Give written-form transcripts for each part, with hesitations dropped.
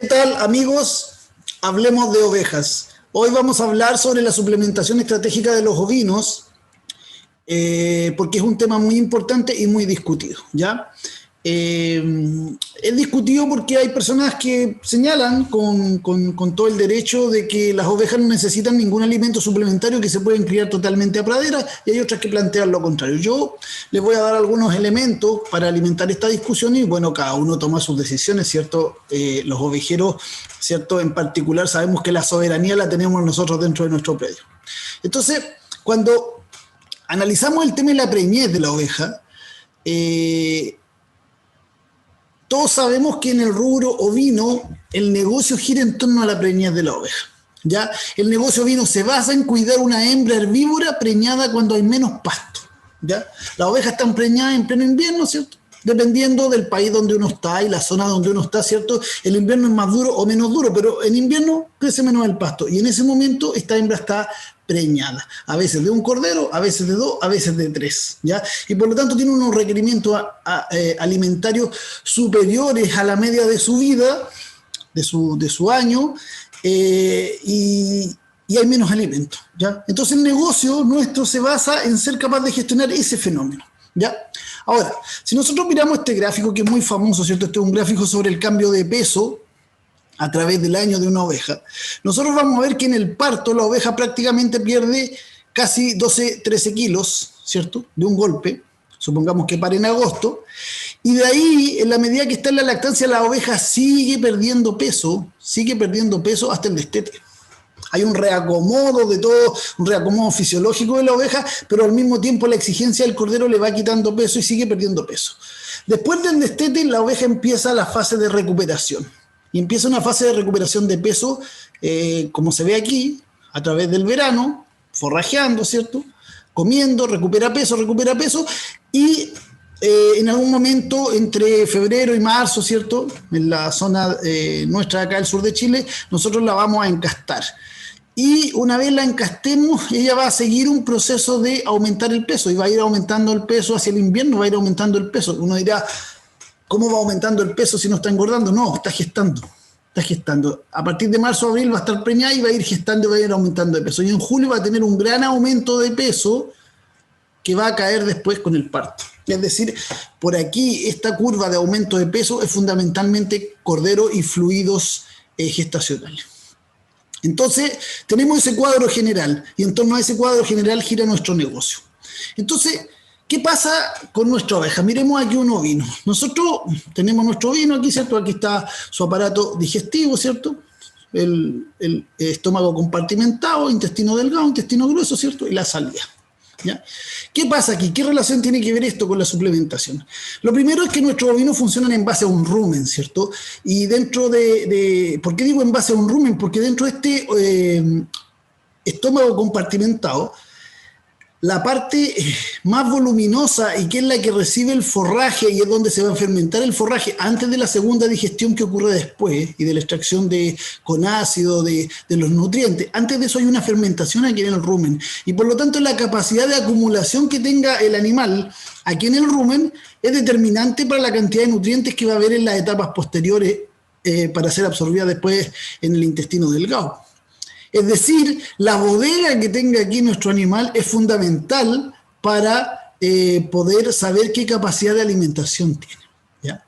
¿Qué tal, amigos? Hablemos de ovejas. Hoy vamos a hablar sobre la suplementación estratégica de los ovinos, porque es un tema muy importante y muy discutido, ¿ya? Es discutido porque hay personas que señalan con todo el derecho de que las ovejas no necesitan ningún alimento suplementario, que se pueden criar totalmente a pradera, y hay otras que plantean lo contrario. Yo les voy a dar algunos elementos para alimentar esta discusión y bueno, cada uno toma sus decisiones, ¿cierto? Los ovejeros, ¿cierto? En particular sabemos que la soberanía la tenemos nosotros dentro de nuestro predio. Entonces, cuando analizamos el tema de la preñez de la oveja, todos sabemos que en el rubro ovino el negocio gira en torno a la preñez de la oveja, ¿ya? El negocio ovino se basa en cuidar una hembra herbívora preñada cuando hay menos pasto, ¿ya? Las ovejas están preñadas en pleno invierno, ¿cierto? Dependiendo del país donde uno está y la zona donde uno está, ¿cierto? El invierno es más duro o menos duro, pero en invierno crece menos el pasto y en ese momento esta hembra está preñada, a veces de un cordero, a veces de dos, a veces de tres, ¿ya? Y por lo tanto tiene unos requerimientos alimentarios superiores a la media de su vida, de su año, y hay menos alimentos, ¿ya? Entonces el negocio nuestro se basa en ser capaz de gestionar ese fenómeno, ¿ya? Ahora, si nosotros miramos este gráfico que es muy famoso, ¿cierto? Este es un gráfico sobre el cambio de peso a través del año de una oveja, nosotros vamos a ver que en el parto la oveja prácticamente pierde casi 12, 13 kilos, ¿cierto? De un golpe, supongamos que para en agosto, y de ahí, en la medida que está en la lactancia, la oveja sigue perdiendo peso hasta el destete. Hay un reacomodo de todo, un reacomodo fisiológico de la oveja, pero al mismo tiempo la exigencia del cordero le va quitando peso y sigue perdiendo peso. Después del destete, la oveja empieza la fase de recuperación. Y empieza una fase de recuperación de peso, como se ve aquí, a través del verano, forrajeando, ¿cierto? Comiendo, recupera peso, y en algún momento entre febrero y marzo, ¿cierto? En la zona nuestra acá del sur de Chile, nosotros la vamos a encastar. Y una vez la encastemos, ella va a seguir un proceso de aumentar el peso y va a ir aumentando el peso hacia el invierno, va a ir aumentando el peso. Uno dirá, ¿cómo va aumentando el peso si no está engordando? No, está gestando. A partir de marzo, abril va a estar preñada y va a ir gestando y va a ir aumentando de peso. Y en julio va a tener un gran aumento de peso que va a caer después con el parto. Es decir, por aquí esta curva de aumento de peso es fundamentalmente cordero y fluidos gestacionales. Entonces, tenemos ese cuadro general y en torno a ese cuadro general gira nuestro negocio. Entonces, ¿qué pasa con nuestra oveja? Miremos aquí un ovino. Nosotros tenemos nuestro ovino aquí, ¿cierto? Aquí está su aparato digestivo, ¿cierto? El estómago compartimentado, intestino delgado, intestino grueso, ¿cierto? Y la salida, ¿ya? ¿Qué pasa aquí? ¿Qué relación tiene que ver esto con la suplementación? Lo primero es que nuestros ovinos funcionan en base a un rumen, ¿cierto? Y dentro ¿por qué digo en base a un rumen? Porque dentro de este estómago compartimentado, la parte más voluminosa y que es la que recibe el forraje y es donde se va a fermentar el forraje antes de la segunda digestión que ocurre después y de la extracción con ácido de los nutrientes. Antes de eso hay una fermentación aquí en el rumen y por lo tanto la capacidad de acumulación que tenga el animal aquí en el rumen es determinante para la cantidad de nutrientes que va a haber en las etapas posteriores para ser absorbida después en el intestino delgado. Es decir, la bodega que tenga aquí nuestro animal es fundamental para poder saber qué capacidad de alimentación tiene, ¿ya?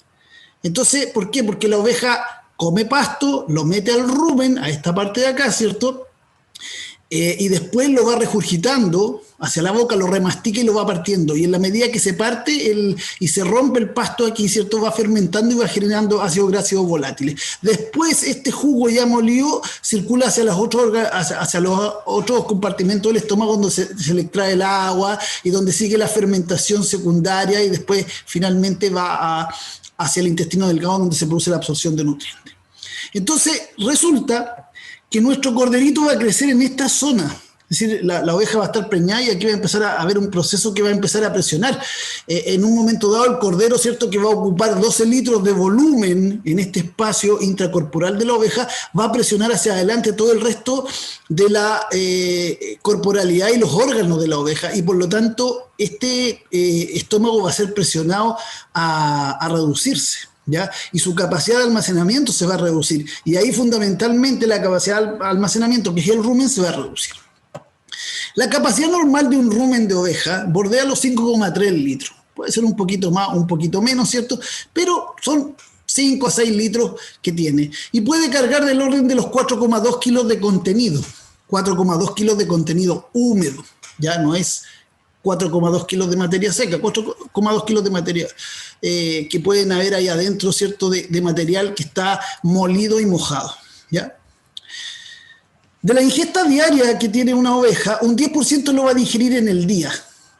Entonces, ¿por qué? Porque la oveja come pasto, lo mete al rumen, a esta parte de acá, ¿cierto? Y después lo va regurgitando hacia la boca, lo remastica y lo va partiendo. Y en la medida que se parte y se rompe el pasto aquí, ¿cierto? Va fermentando y va generando ácidos grasos volátiles. Después este jugo ya molido circula hacia los otros compartimentos del estómago donde se le extrae el agua y donde sigue la fermentación secundaria y después finalmente va hacia el intestino delgado donde se produce la absorción de nutrientes. Entonces resulta que nuestro corderito va a crecer en esta zona. Es decir, la oveja va a estar preñada y aquí va a empezar a haber un proceso que va a empezar a presionar. En un momento dado, el cordero, ¿cierto?, que va a ocupar 12 litros de volumen en este espacio intracorporal de la oveja, va a presionar hacia adelante todo el resto de la corporalidad y los órganos de la oveja. Y por lo tanto, este estómago va a ser presionado a reducirse. ¿ya? Y su capacidad de almacenamiento se va a reducir. Y ahí fundamentalmente la capacidad de almacenamiento, que es el rumen, se va a reducir. La capacidad normal de un rumen de oveja bordea los 5,3 litros. Puede ser un poquito más, un poquito menos, ¿cierto? Pero son 5 a 6 litros que tiene. Y puede cargar del orden de los 4,2 kilos de contenido. 4,2 kilos de contenido húmedo. Ya no es 4,2 kilos de materia seca, 4,2 kilos de materia que pueden haber ahí adentro, ¿cierto? De material que está molido y mojado, ¿ya? De la ingesta diaria que tiene una oveja, un 10% lo va a digerir en el día.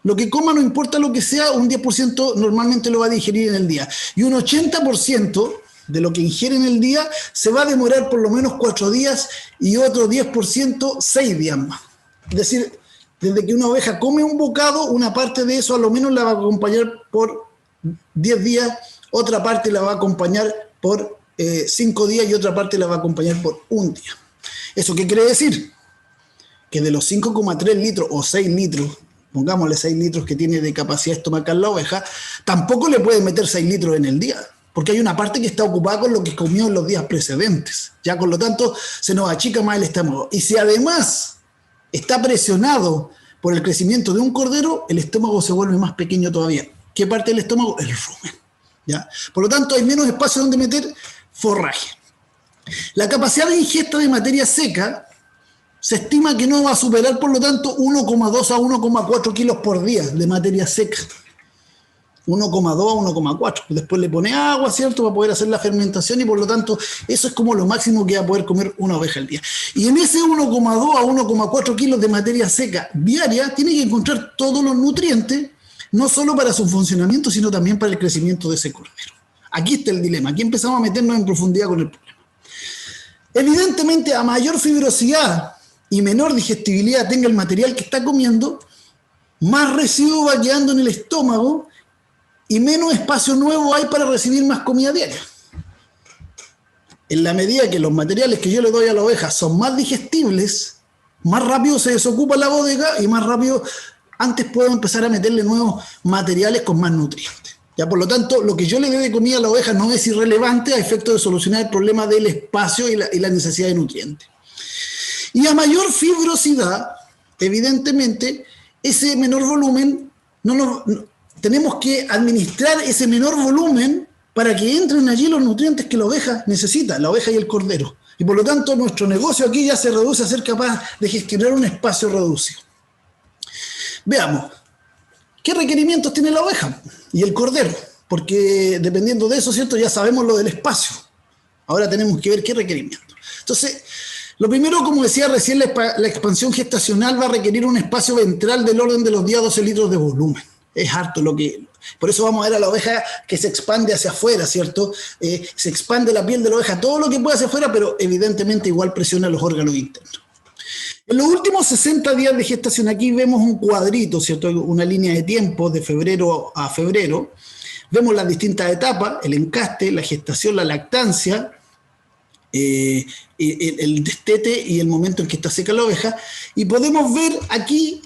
Lo que coma, no importa lo que sea, un 10% normalmente lo va a digerir en el día. Y un 80% de lo que ingiere en el día se va a demorar por lo menos 4 días y otro 10% 6 días más. Es decir, desde que una oveja come un bocado, una parte de eso a lo menos la va a acompañar por 10 días, otra parte la va a acompañar por 5 días y otra parte la va a acompañar por un día. ¿Eso qué quiere decir? Que de los 5,3 litros o 6 litros, pongámosle 6 litros que tiene de capacidad estomacal la oveja, tampoco le puede meter 6 litros en el día, porque hay una parte que está ocupada con lo que comió en los días precedentes. Ya, por lo tanto, se nos achica más el estómago. Y si además está presionado por el crecimiento de un cordero, el estómago se vuelve más pequeño todavía. ¿Qué parte del estómago? El rumen. ¿Ya? Por lo tanto, hay menos espacio donde meter forraje. La capacidad de ingesta de materia seca se estima que no va a superar, por lo tanto, 1,2 a 1,4 kilos por día de materia seca. 1,2 a 1,4. Después le pone agua, ¿cierto? Para poder hacer la fermentación y por lo tanto eso es como lo máximo que va a poder comer una oveja al día. Y en ese 1,2 a 1,4 kilos de materia seca diaria tiene que encontrar todos los nutrientes, no solo para su funcionamiento, sino también para el crecimiento de ese cordero. Aquí está el dilema. Aquí empezamos a meternos en profundidad con el problema. Evidentemente, a mayor fibrosidad y menor digestibilidad tenga el material que está comiendo, más residuo va quedando en el estómago y menos espacio nuevo hay para recibir más comida diaria. En la medida que los materiales que yo le doy a la oveja son más digestibles, más rápido se desocupa la bodega y más rápido antes puedo empezar a meterle nuevos materiales con más nutrientes. Ya, por lo tanto, lo que yo le dé de comida a la oveja no es irrelevante a efecto de solucionar el problema del espacio y la necesidad de nutrientes. Y a mayor fibrosidad, evidentemente, ese menor volumen, tenemos que administrar ese menor volumen para que entren allí los nutrientes que la oveja necesita, la oveja y el cordero. Y por lo tanto, nuestro negocio aquí ya se reduce a ser capaz de gestionar un espacio reducido. Veamos, ¿qué requerimientos tiene la oveja y el cordero? Porque dependiendo de eso, ¿cierto? Ya sabemos lo del espacio. Ahora tenemos que ver qué requerimientos. Entonces, lo primero, como decía recién, la expansión gestacional va a requerir un espacio ventral del orden de los 10 a 12 litros de volumen. Es harto lo que... Por eso vamos a ver a la oveja que se expande hacia afuera, ¿cierto? Se expande la piel de la oveja, todo lo que puede hacia afuera, pero evidentemente igual presiona los órganos internos. En los últimos 60 días de gestación, aquí vemos un cuadrito, ¿cierto? Una línea de tiempo de febrero a febrero. Vemos las distintas etapas, el encaste, la gestación, la lactancia, el destete y el momento en que está seca la oveja. Y podemos ver aquí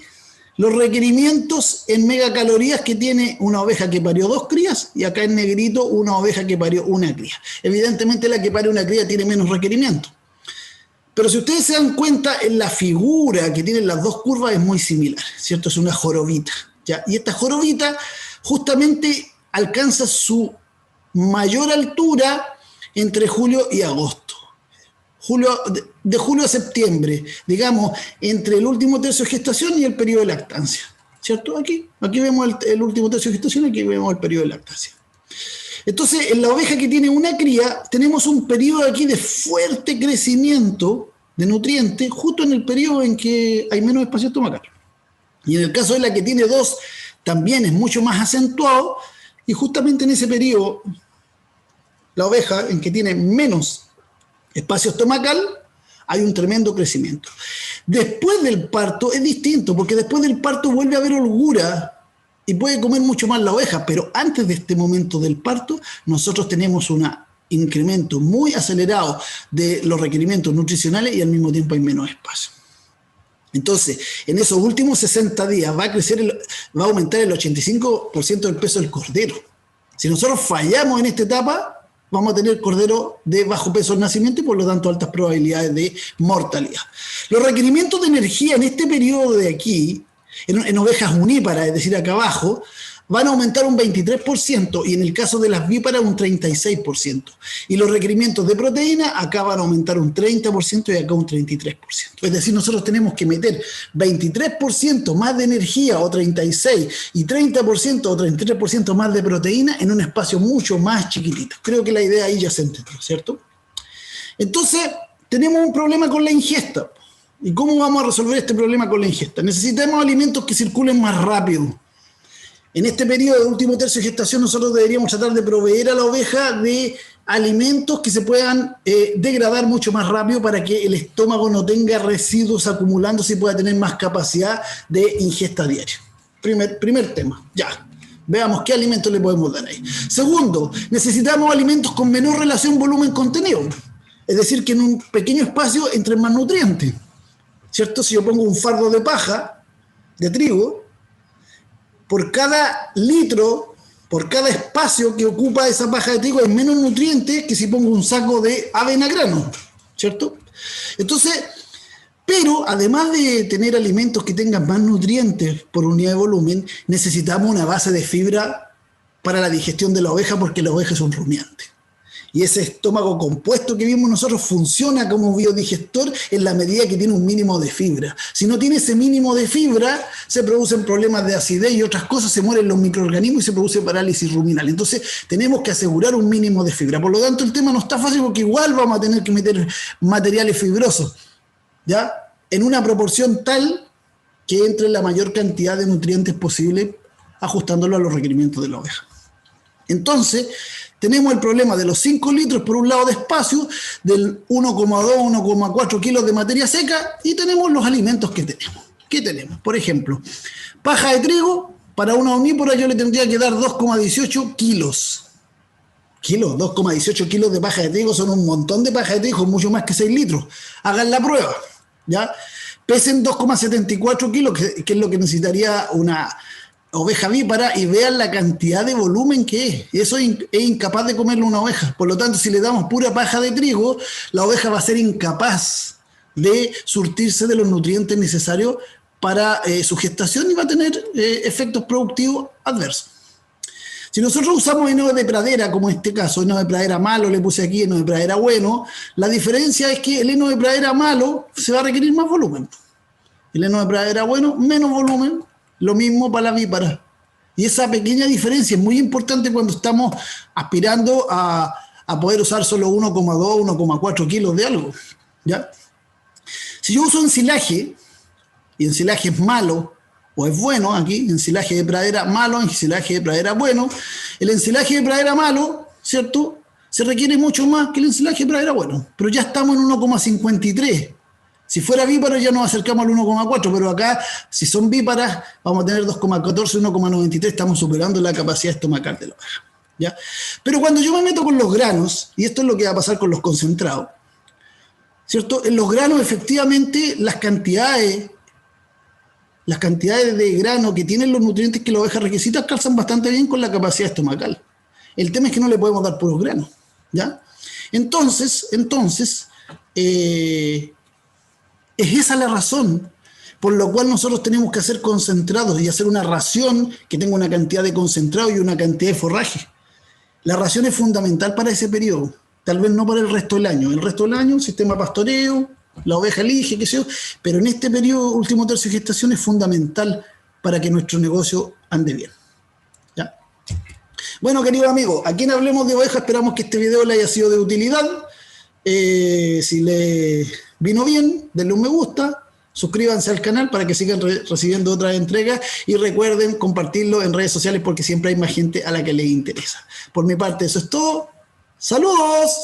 los requerimientos en megacalorías que tiene una oveja que parió 2 crías y acá en negrito una oveja que parió 1 cría. Evidentemente la que parió 1 cría tiene menos requerimientos. Pero si ustedes se dan cuenta, en la figura que tienen las dos curvas es muy similar, ¿cierto? Es una jorobita, ¿ya? Y esta jorobita justamente alcanza su mayor altura entre julio y agosto. De julio a septiembre, digamos, entre el último tercio de gestación y el periodo de lactancia, ¿cierto? Aquí vemos el último tercio de gestación, aquí vemos el periodo de lactancia. Entonces, en la oveja que tiene 1 cría, tenemos un periodo aquí de fuerte crecimiento de nutrientes, justo en el periodo en que hay menos espacio estomacal. Y en el caso de la que tiene 2, también es mucho más acentuado, y justamente en ese periodo, la oveja en que tiene menos espacio estomacal, hay un tremendo crecimiento. Después del parto es distinto, porque después del parto vuelve a haber holgura, y puede comer mucho más la oveja, pero antes de este momento del parto, nosotros tenemos un incremento muy acelerado de los requerimientos nutricionales y al mismo tiempo hay menos espacio. Entonces, en esos últimos 60 días va a aumentar el 85% del peso del cordero. Si nosotros fallamos en esta etapa, vamos a tener corderos de bajo peso al nacimiento y por lo tanto altas probabilidades de mortalidad. Los requerimientos de energía en este periodo de aquí, en ovejas uníparas, es decir, acá abajo, van a aumentar un 23% y en el caso de las víparas un 36%. Y los requerimientos de proteína acá van a aumentar un 30% y acá un 33%. Es decir, nosotros tenemos que meter 23% más de energía o 36% y 30% o 33% más de proteína en un espacio mucho más chiquitito. Creo que la idea ahí ya se entendió, ¿cierto? Entonces, tenemos un problema con la ingesta. ¿Y cómo vamos a resolver este problema con la ingesta? Necesitamos alimentos que circulen más rápido. En este periodo de último tercio de gestación nosotros deberíamos tratar de proveer a la oveja de alimentos que se puedan degradar mucho más rápido para que el estómago no tenga residuos acumulándose y pueda tener más capacidad de ingesta diaria. Primer tema, ya. Veamos qué alimentos le podemos dar ahí. Segundo, necesitamos alimentos con menor relación volumen-contenido. Es decir, que en un pequeño espacio entren más nutrientes. ¿Cierto? Si yo pongo un fardo de paja, de trigo, por cada litro, por cada espacio que ocupa esa paja de trigo hay menos nutrientes que si pongo un saco de avena grano, ¿cierto? Entonces, pero además de tener alimentos que tengan más nutrientes por unidad de volumen, necesitamos una base de fibra para la digestión de la oveja porque la oveja es un rumiante. Y ese estómago compuesto que vimos nosotros funciona como biodigestor en la medida que tiene un mínimo de fibra. Si no tiene ese mínimo de fibra, se producen problemas de acidez y otras cosas, se mueren los microorganismos y se produce parálisis ruminal. Entonces, tenemos que asegurar un mínimo de fibra. Por lo tanto, el tema no está fácil porque igual vamos a tener que meter materiales fibrosos, ¿ya? En una proporción tal que entre la mayor cantidad de nutrientes posible, ajustándolo a los requerimientos de la oveja. Entonces, tenemos el problema de los 5 litros por un lado de espacio, del 1,2, 1,4 kilos de materia seca y tenemos los alimentos que tenemos. ¿Qué tenemos? Por ejemplo, paja de trigo, para una omnívora yo le tendría que dar 2,18 kilos. 2,18 kilos de paja de trigo son un montón de paja de trigo, mucho más que 6 litros. Hagan la prueba, ¿ya? Pesen 2,74 kilos, que es lo que necesitaría una oveja vípara y vean la cantidad de volumen que es. Eso es incapaz de comerlo una oveja. Por lo tanto, si le damos pura paja de trigo, la oveja va a ser incapaz de surtirse de los nutrientes necesarios para su gestación y va a tener efectos productivos adversos. Si nosotros usamos heno de pradera, como en este caso, heno de pradera malo, le puse aquí heno de pradera bueno, la diferencia es que el heno de pradera malo se va a requerir más volumen. El heno de pradera bueno, menos volumen. Lo mismo para la vípara. Y esa pequeña diferencia es muy importante cuando estamos aspirando a poder usar solo 1,2, 1,4 kilos de algo, ¿ya? Si yo uso ensilaje, y ensilaje es malo o es bueno, aquí, ensilaje de pradera malo, ensilaje de pradera bueno, el ensilaje de pradera malo, ¿cierto? Se requiere mucho más que el ensilaje de pradera bueno, pero ya estamos en 1,53. Si fuera víparo ya nos acercamos al 1,4, pero acá, si son víparas, vamos a tener 2,14, 1,93, estamos superando la capacidad estomacal de la oveja, ¿ya? Pero cuando yo me meto con los granos, y esto es lo que va a pasar con los concentrados, ¿cierto? En los granos, efectivamente, las cantidades de grano que tienen los nutrientes que la oveja necesita calzan bastante bien con la capacidad estomacal. El tema es que no le podemos dar puros granos, ¿ya? Entonces, es esa la razón por la cual nosotros tenemos que hacer concentrados y hacer una ración que tenga una cantidad de concentrado y una cantidad de forraje. La ración es fundamental para ese periodo, tal vez no para el resto del año. El resto del año, sistema pastoreo, la oveja elige, qué sé yo, pero en este periodo, último tercio de gestación, es fundamental para que nuestro negocio ande bien, ¿ya? Bueno, querido amigo, aquí en Hablemos de Ovejas esperamos que este video le haya sido de utilidad. Si le vino bien, denle un me gusta, suscríbanse al canal para que sigan recibiendo otras entregas y recuerden compartirlo en redes sociales porque siempre hay más gente a la que les interesa. Por mi parte, eso es todo. ¡Saludos!